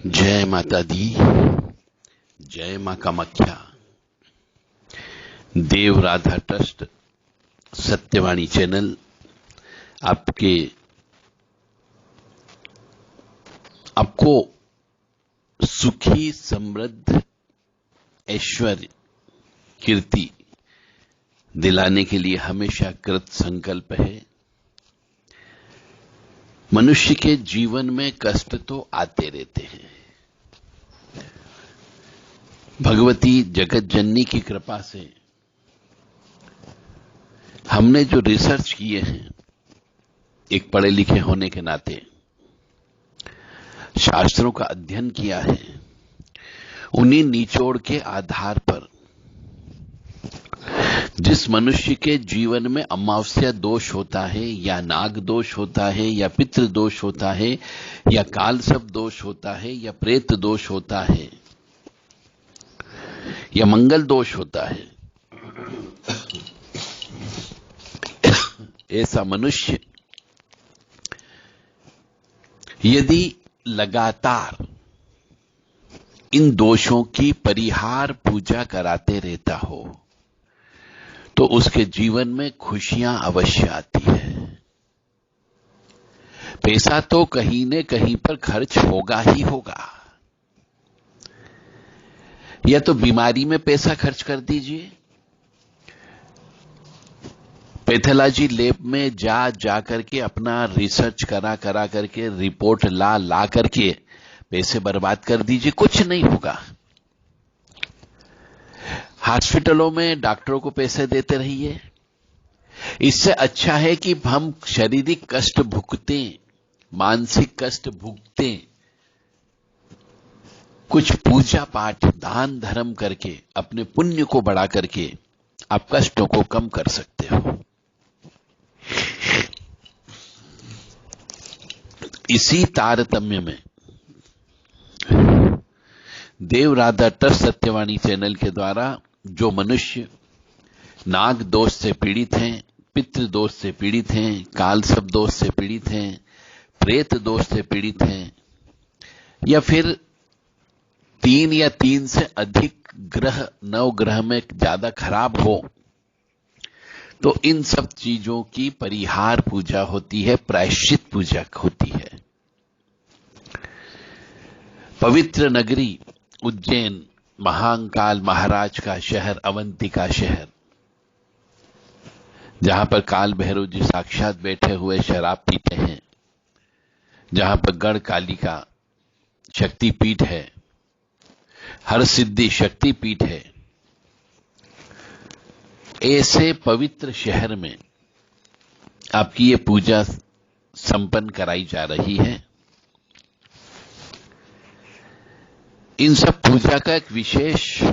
जय माता दी, जय मां कामाख्या। देव राधा ट्रस्ट सत्यवाणी चैनल आपको सुखी, समृद्ध, ऐश्वर्य, कीर्ति दिलाने के लिए हमेशा कृत संकल्प है। मनुष्य के जीवन में कष्ट तो आते रहते हैं। भगवती जगत जननी की कृपा से हमने जो रिसर्च किए हैं, एक पढ़े लिखे होने के नाते शास्त्रों का अध्ययन किया है, उन्हीं निचोड़ के आधार पर जिस मनुष्य के जीवन में अमावस्या दोष होता है, या नाग दोष होता है, या पितृ दोष होता है, या कालसर्प दोष होता है, या प्रेत दोष होता है, या मंगल दोष होता है, ऐसा मनुष्य यदि लगातार इन दोषों की परिहार पूजा कराते रहता हो तो उसके जीवन में खुशियां अवश्य आती है। पैसा तो कहीं न कहीं पर खर्च होगा ही होगा। या तो बीमारी में पैसा खर्च कर दीजिए, पैथोलॉजी लैब में जा करके अपना रिसर्च करा करके रिपोर्ट ला करके पैसे बर्बाद कर दीजिए, कुछ नहीं होगा। हॉस्पिटलों में डॉक्टरों को पैसे देते रहिए। इससे अच्छा है कि हम शारीरिक कष्ट भुगतें, मानसिक कष्ट भुगतें, कुछ पूजा पाठ, दान धर्म करके अपने पुण्य को बढ़ा करके आप कष्टों को कम कर सकते हो। इसी तारतम्य में देव राधा ट्रस्ट सत्यवाणी चैनल के द्वारा जो मनुष्य नाग दोष से पीड़ित हैं, पितृ दोष से पीड़ित हैं, कालसर्प दोष से पीड़ित हैं, प्रेत दोष से पीड़ित हैं, या फिर 3 या 3 से अधिक ग्रह, 9 ग्रह में ज्यादा खराब हो, तो इन सब चीजों की परिहार पूजा होती है, प्रायश्चित पूजा होती है। पवित्र नगरी उज्जैन, महाकाल महाराज का शहर, अवंती का शहर, जहां पर काल भैरव जी साक्षात बैठे हुए शराब पीते हैं, जहां पर गढ़ काली का शक्तिपीठ है, हर सिद्धि शक्तिपीठ है, ऐसे पवित्र शहर में आपकी ये पूजा संपन्न कराई जा रही है। इन सब पूजा का एक विशेष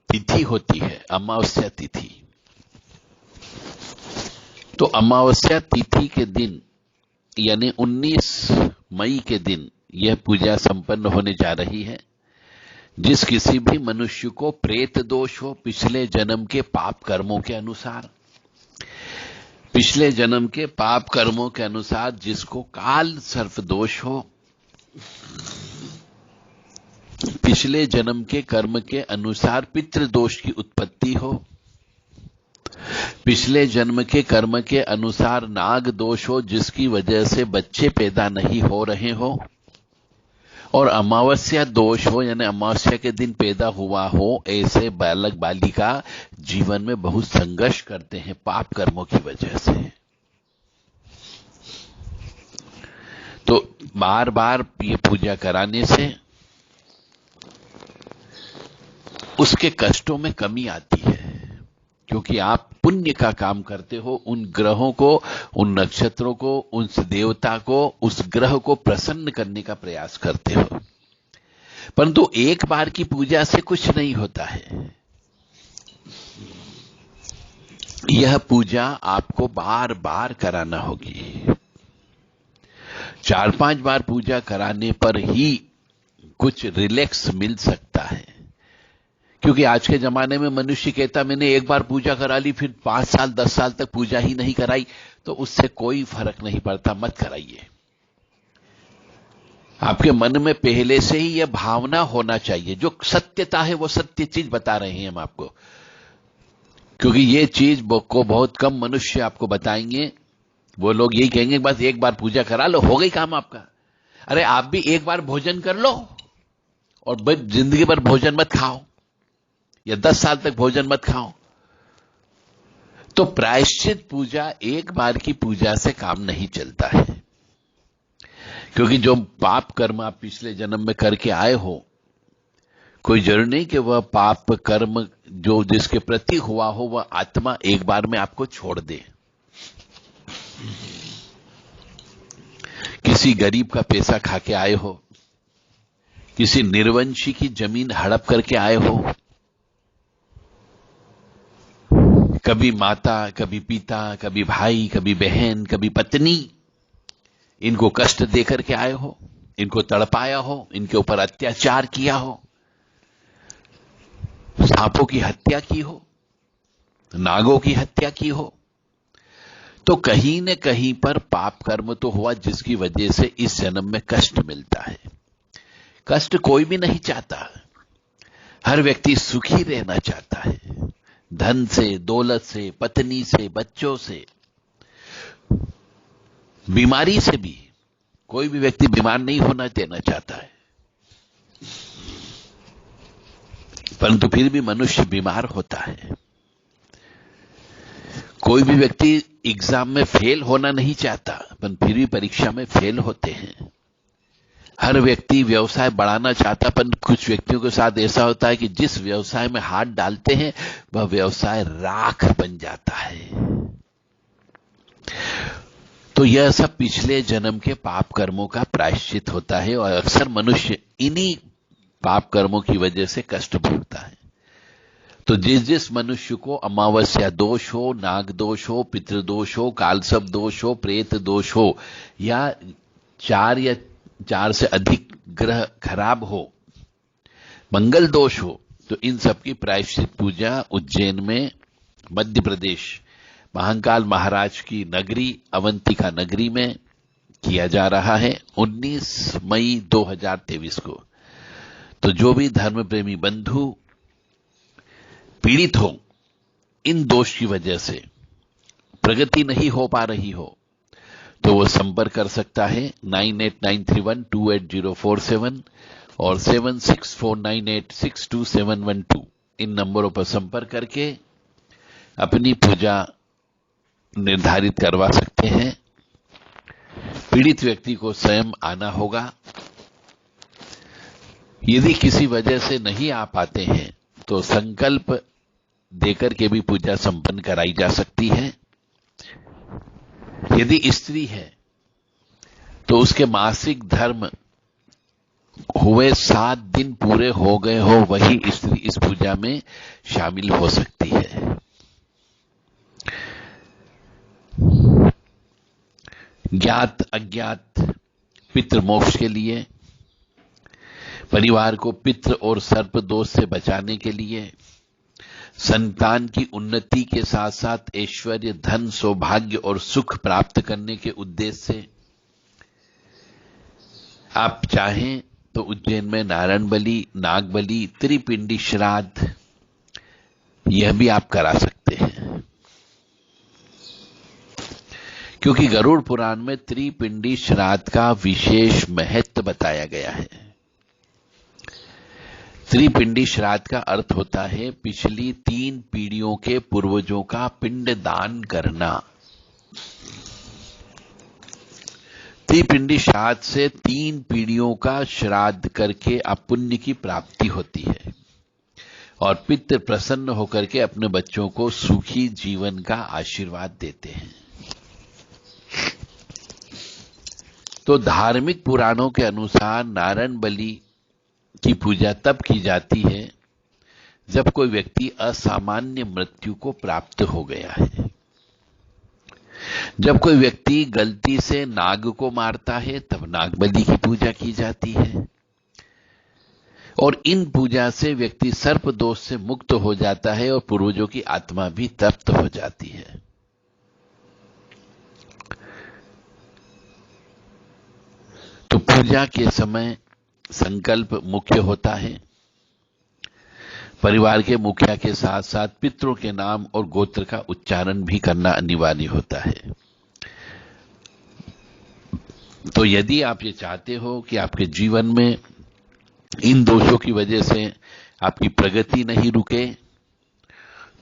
तिथि होती है, अमावस्या तिथि। तो अमावस्या तिथि के दिन यानी 19 मई के दिन यह पूजा संपन्न होने जा रही है। जिस किसी भी मनुष्य को प्रेत दोष हो, पिछले जन्म के पाप कर्मों के अनुसार, पिछले जन्म के पाप कर्मों के अनुसार जिसको काल सर्प दोष हो, पिछले जन्म के कर्म के अनुसार पितृ दोष की उत्पत्ति हो, पिछले जन्म के कर्म के अनुसार नाग दोष हो जिसकी वजह से बच्चे पैदा नहीं हो रहे हो, और अमावस्या दोष हो यानी अमावस्या के दिन पैदा हुआ हो, ऐसे बालक बालिका जीवन में बहुत संघर्ष करते हैं पाप कर्मों की वजह से। तो बार बार ये पूजा कराने से उसके कष्टों में कमी आती है, क्योंकि आप पुण्य का काम करते हो, उन ग्रहों को, उन नक्षत्रों को, उस देवता को, उस ग्रह को प्रसन्न करने का प्रयास करते हो। परंतु एक बार की पूजा से कुछ नहीं होता है। यह पूजा आपको बार बार कराना होगी। 4-5 बार पूजा कराने पर ही कुछ रिलैक्स मिल सकता है, क्योंकि आज के जमाने में मनुष्य कहता मैंने एक बार पूजा करा ली, फिर 5 साल 10 साल तक पूजा ही नहीं कराई, तो उससे कोई फर्क नहीं पड़ता, मत कराइए। आपके मन में पहले से ही यह भावना होना चाहिए। जो सत्यता है वो सत्य चीज बता रहे हैं हम आपको, क्योंकि ये चीज को बहुत कम मनुष्य आपको बताएंगे। वो लोग यही कहेंगे बस एक बार पूजा करा लो, हो गई काम आपका। अरे आप भी एक बार भोजन कर लो और बस जिंदगी भर भोजन मत खाओ, या 10 साल तक भोजन मत खाओ। तो प्रायश्चित पूजा एक बार की पूजा से काम नहीं चलता है, क्योंकि जो पाप कर्म आप पिछले जन्म में करके आए हो, कोई जरूरी नहीं कि वह पाप कर्म जो जिसके प्रति हुआ हो वह आत्मा एक बार में आपको छोड़ दे। किसी गरीब का पैसा खा के आए हो, किसी निर्वंशी की जमीन हड़प करके आए हो, कभी माता, कभी पिता, कभी भाई, कभी बहन, कभी पत्नी, इनको कष्ट देकर के आए हो, इनको तड़पाया हो, इनके ऊपर अत्याचार किया हो, सांपों की हत्या की हो, नागों की हत्या की हो, तो कहीं न कहीं पर पाप कर्म तो हुआ जिसकी वजह से इस जन्म में कष्ट मिलता है। कष्ट कोई भी नहीं चाहता, हर व्यक्ति सुखी रहना चाहता है, धन से, दौलत से, पत्नी से, बच्चों से, बीमारी से भी। कोई भी व्यक्ति बीमार नहीं होना देना चाहता है, परंतु फिर भी मनुष्य बीमार होता है। कोई भी व्यक्ति एग्जाम में फेल होना नहीं चाहता, पर फिर भी परीक्षा में फेल होते हैं। हर व्यक्ति व्यवसाय बढ़ाना चाहता, पर कुछ व्यक्तियों के साथ ऐसा होता है कि जिस व्यवसाय में हाथ डालते हैं वह व्यवसाय राख बन जाता है। तो यह सब पिछले जन्म के पाप कर्मों का प्रायश्चित होता है, और अक्सर मनुष्य इन्हीं पाप कर्मों की वजह से कष्ट भोगता है। तो जिस जिस मनुष्य को अमावस्या दोष हो, नाग दोष हो, पितृदोष हो, कालसर्प दोष हो, प्रेत दोष हो, या 4 से अधिक ग्रह खराब हो, मंगल दोष हो, तो इन सब की प्रायश्चित पूजा उज्जैन में, मध्य प्रदेश, महाकाल महाराज की नगरी अवंतिका नगरी में किया जा रहा है 19 मई 2023 को। तो जो भी धर्म प्रेमी बंधु पीड़ित हो, इन दोष की वजह से प्रगति नहीं हो पा रही हो, तो वो संपर्क कर सकता है 9893128047 और 7649862712। इन नंबरों पर संपर्क करके अपनी पूजा निर्धारित करवा सकते हैं। पीड़ित व्यक्ति को स्वयं आना होगा। यदि किसी वजह से नहीं आ पाते हैं तो संकल्प देकर के भी पूजा संपन्न कराई जा सकती है। यदि स्त्री है तो उसके मासिक धर्म हुए 7 दिन पूरे हो गए हो, वही स्त्री इस पूजा में शामिल हो सकती है। ज्ञात अज्ञात पितृ मोक्ष के लिए, परिवार को पितृ और सर्प दोष से बचाने के लिए, संतान की उन्नति के साथ साथ ऐश्वर्य, धन, सौभाग्य और सुख प्राप्त करने के उद्देश्य से आप चाहें तो उज्जैन में नारायण बलि, नाग बलि, त्रिपिंडी श्राद्ध यह भी आप करा सकते हैं, क्योंकि गरुड़ पुराण में त्रिपिंडी श्राद्ध का विशेष महत्व बताया गया है। त्रिपिंडी श्राद्ध का अर्थ होता है पिछली 3 पीढ़ियों के पूर्वजों का पिंड दान करना। त्रिपिंडी श्राद्ध से 3 पीढ़ियों का श्राद्ध करके आप पुण्य की प्राप्ति होती है, और पितृ प्रसन्न होकर के अपने बच्चों को सुखी जीवन का आशीर्वाद देते हैं। तो धार्मिक पुराणों के अनुसार नारायण बलि की पूजा तब की जाती है जब कोई व्यक्ति असामान्य मृत्यु को प्राप्त हो गया है। जब कोई व्यक्ति गलती से नाग को मारता है तब नाग बलि की पूजा की जाती है, और इन पूजा से व्यक्ति सर्प दोष से मुक्त हो जाता है और पूर्वजों की आत्मा भी तृप्त हो जाती है। तो पूजा के समय संकल्प मुख्य होता है। परिवार के मुखिया के साथ साथ पितरों के नाम और गोत्र का उच्चारण भी करना अनिवार्य होता है। तो यदि आप ये चाहते हो कि आपके जीवन में इन दोषों की वजह से आपकी प्रगति नहीं रुके,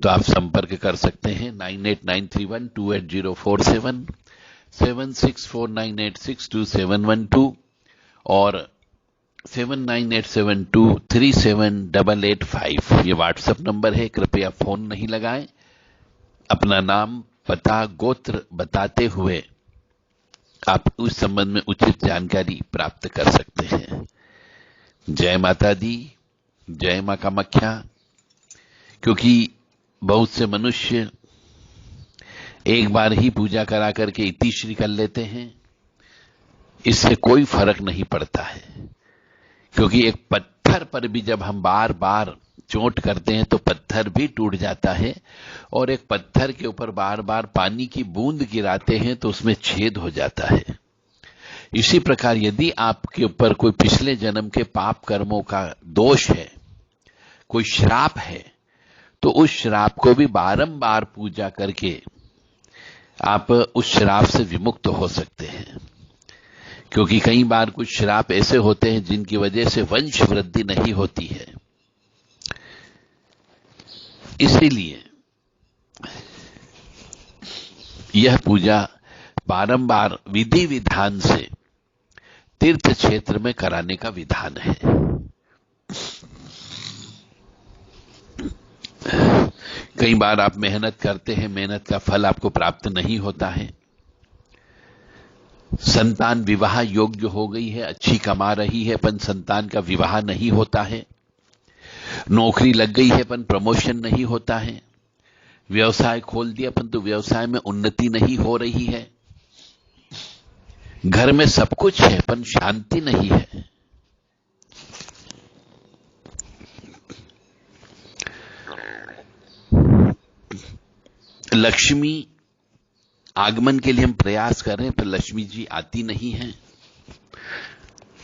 तो आप संपर्क कर सकते हैं 9893128047, 7649862712 और 7987237885। ये व्हाट्सएप नंबर है, कृपया फोन नहीं लगाएं। अपना नाम, पता, गोत्र बताते हुए आप उस संबंध में उचित जानकारी प्राप्त कर सकते हैं। जय माता दी, जय मां कामाख्या। क्योंकि बहुत से मनुष्य एक बार ही पूजा करा करके इतिश्री कर लेते हैं, इससे कोई फर्क नहीं पड़ता है। क्योंकि एक पत्थर पर भी जब हम बार बार चोट करते हैं तो पत्थर भी टूट जाता है, और एक पत्थर के ऊपर बार बार पानी की बूंद गिराते हैं तो उसमें छेद हो जाता है। इसी प्रकार यदि आपके ऊपर कोई पिछले जन्म के पाप कर्मों का दोष है, कोई श्राप है, तो उस श्राप को भी बारंबार पूजा करके आप उस श्राप से विमुक्त हो सकते हैं। क्योंकि कई बार कुछ श्राप ऐसे होते हैं जिनकी वजह से वंश वृद्धि नहीं होती है। इसीलिए यह पूजा बारंबार विधि विधान से तीर्थ क्षेत्र में कराने का विधान है। कई बार आप मेहनत करते हैं, मेहनत का फल आपको प्राप्त नहीं होता है। संतान विवाह योग्य हो गई है, अच्छी कमा रही है, पर संतान का विवाह नहीं होता है। नौकरी लग गई है पर प्रमोशन नहीं होता है। व्यवसाय खोल दिया परंतु व्यवसाय में उन्नति नहीं हो रही है। घर में सब कुछ है पर शांति नहीं है। लक्ष्मी आगमन के लिए हम प्रयास कर रहे हैं पर लक्ष्मी जी आती नहीं है।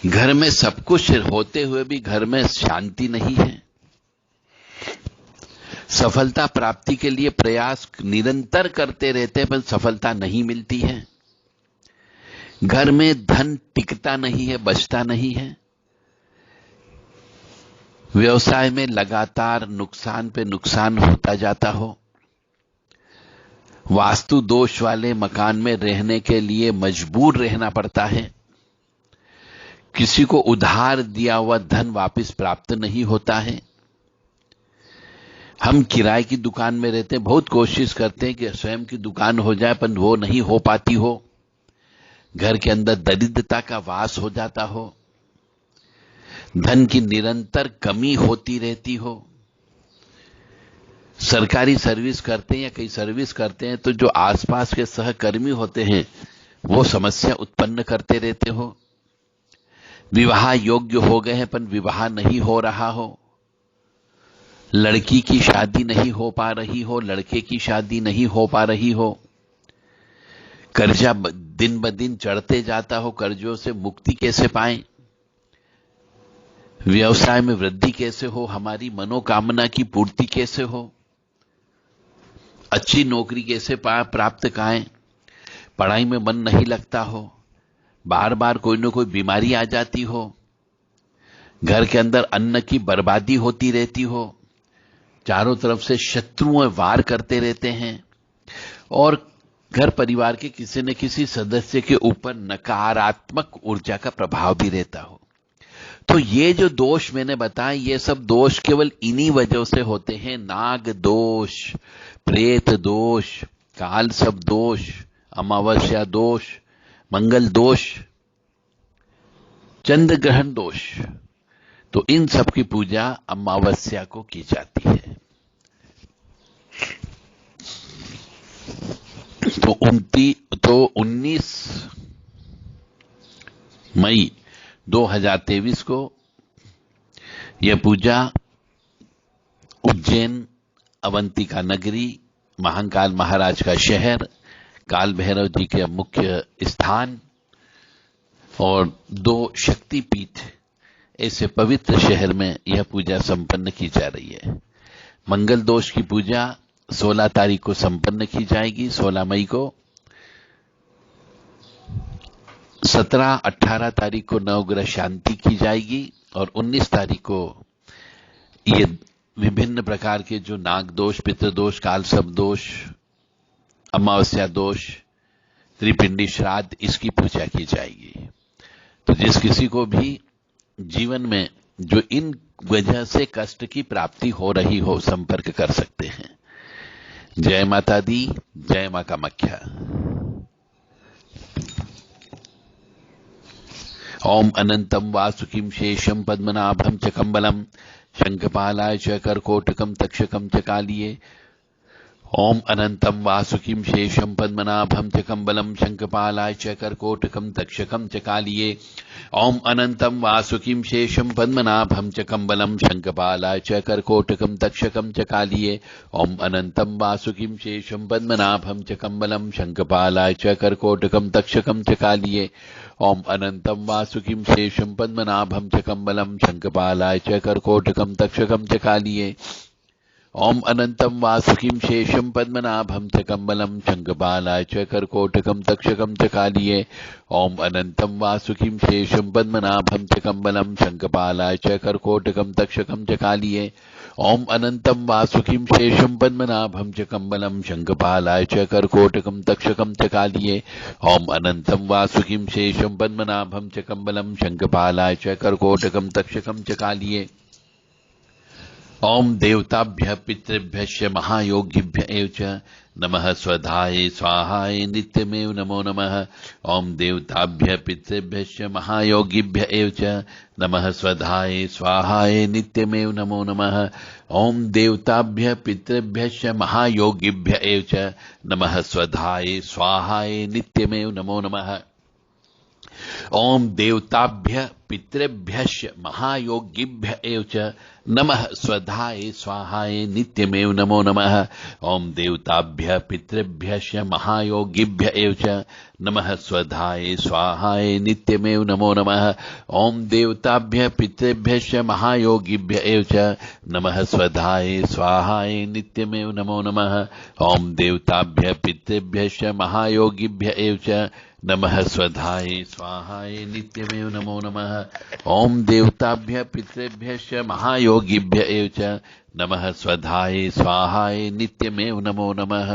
घर में सब कुछ होते हुए भी घर में शांति नहीं है। सफलता प्राप्ति के लिए प्रयास निरंतर करते रहते हैं पर सफलता नहीं मिलती है। घर में धन टिकता नहीं है, बचता नहीं है। व्यवसाय में लगातार नुकसान पे नुकसान होता जाता हो। वास्तु दोष वाले मकान में रहने के लिए मजबूर रहना पड़ता है। किसी को उधार दिया हुआ धन वापस प्राप्त नहीं होता है। हम किराए की दुकान में रहते हैं, बहुत कोशिश करते हैं कि स्वयं की दुकान हो जाए पर वो नहीं हो पाती हो। घर के अंदर दरिद्रता का वास हो जाता हो। धन की निरंतर कमी होती रहती हो। सरकारी सर्विस करते हैं या कई सर्विस करते हैं तो जो आसपास के सहकर्मी होते हैं वो समस्या उत्पन्न करते रहते हो। विवाह योग्य हो गए हैं पर विवाह नहीं हो रहा हो। लड़की की शादी नहीं हो पा रही हो, लड़के की शादी नहीं हो पा रही हो। कर्जा दिन ब दिन चढ़ते जाता हो, कर्जों से मुक्ति कैसे पाएं? व्यवसाय में वृद्धि कैसे हो? हमारी मनोकामना की पूर्ति कैसे हो? अच्छी नौकरी कैसे प्राप्त करें? पढ़ाई में मन नहीं लगता हो, बार बार कोई न कोई बीमारी आ जाती हो, घर के अंदर अन्न की बर्बादी होती रहती हो, चारों तरफ से शत्रुओं वार करते रहते हैं और घर परिवार के किसी न किसी सदस्य के ऊपर नकारात्मक ऊर्जा का प्रभाव भी रहता हो। तो ये जो दोष मैंने बताए, ये सब दोष केवल इन्हीं वजहों से होते हैं। नाग दोष, प्रेत दोष, काल सब दोष, अमावस्या दोष, मंगल दोष, चंद्र ग्रहण दोष। तो इन सब की पूजा अमावस्या को की जाती है। तो 19 मई 2023 को यह पूजा उज्जैन, अवंतिका नगरी, महाकाल महाराज का शहर, काल भैरव जी के मुख्य स्थान और 2 शक्तिपीठ ऐसे पवित्र शहर में यह पूजा संपन्न की जा रही है। मंगल दोष की पूजा 16 तारीख को संपन्न की जाएगी, 16 मई को। 17, 18 तारीख को नवग्रह शांति की जाएगी और 19 तारीख को ये विभिन्न प्रकार के जो नाग दोष, पितृदोष, कालसर्प दोष, अमावस्या दोष, त्रिपिंडी श्राद्ध, इसकी पूजा की जाएगी। तो जिस किसी को भी जीवन में जो इन वजह से कष्ट की प्राप्ति हो रही हो, संपर्क कर सकते हैं। जय माता दी, जय मां कामाख्या। ओम अनंतम वासुकिम शेषम पद्मनाभम च कम्बलम शंखपालाय च करकोटकम तक्षकम च कालिये। ओम अनंतम वासुकिम शेषम पद्मनाभम च कम्बलम शंखपालाय च करकोटकम तक्षकम च कालिये। ओम अनंतम वासुकिम शेषम पद्मनाभम च कम्बलम शंखपालाय च करकोटकम तक्षकम च कालिये। ओम अनंतम वासुकिम शेषम पद्मनाभम च कम्बलम शंखपालाय च करकोटकम तक्षकम च कालिये। ओम अनंतम वासुकिम शेषम पद्मनाभम च कम्बलम शंखपालाय च करकोटकम तक्षकम च कालिये। ओम अनंतम वासुकिम शेषम पद्मनाभम च कम्बलम शंखपालाय च करकोटकम तक्षकम च कालिये। ओम अनंतम वासुकिम शेषम पद्मनाभम च कम्बलम शंखपालाय च करकोटकम तक्षकम च कालिये। ओम अनंतम वासुकिम शेषम पद्मनाभम च कम्बलम शंखपालाय च करकोटकम तक्षकम च कालिये। ओम अनंतम वासुकिम शेषम पद्मनाभम च कम्बलम शंखपालाय च करकोटकम तक्षकम च कालिये। ओम देवताभ्य पितृभ्यश्च महायोगिभ्य एव च नमः स्वधाये स्वाहाय नित्यमेव नमो नमः। ओम देवताभ्य पितृभ्यश्च महायोगिभ्य एव च नमः स्वधाये स्वाहाय नित्यमेव नमो नमः। ओम देवताभ्य पितृभ्यश्च महायोगिभ्य एव च नमः स्वधाये स्वाहाय नित्यमेव नमो नमः। ओम देवताभ्य पितृभ्यश्च महायोगिभ्य एव च नमः स्वधाये स्वाहाय नित्यमेव नमो नमः। ओम देवताभ्य पितृभ्यश्च महायोगिभ्य एव च नमः स्वधाये स्वाहाय नित्यमेव नमो नमः। ओम देवताभ्य पितृभ्यश्च महायोगिभ्य एव च नमः स्वधाये स्वाहाय नित्यमेव नमो नमः। ओम देवताभ्य पितृभ्यश्च महायोगिभ्य एव च नमः स्वधाये स्वाहाय नित्यमेव नमो नमः। ओम देवताभ्य पितृभ्यश्च महायोगिभ्य एव च नमः स्वधाये स्वाहाय नित्यमेव नमो नमः।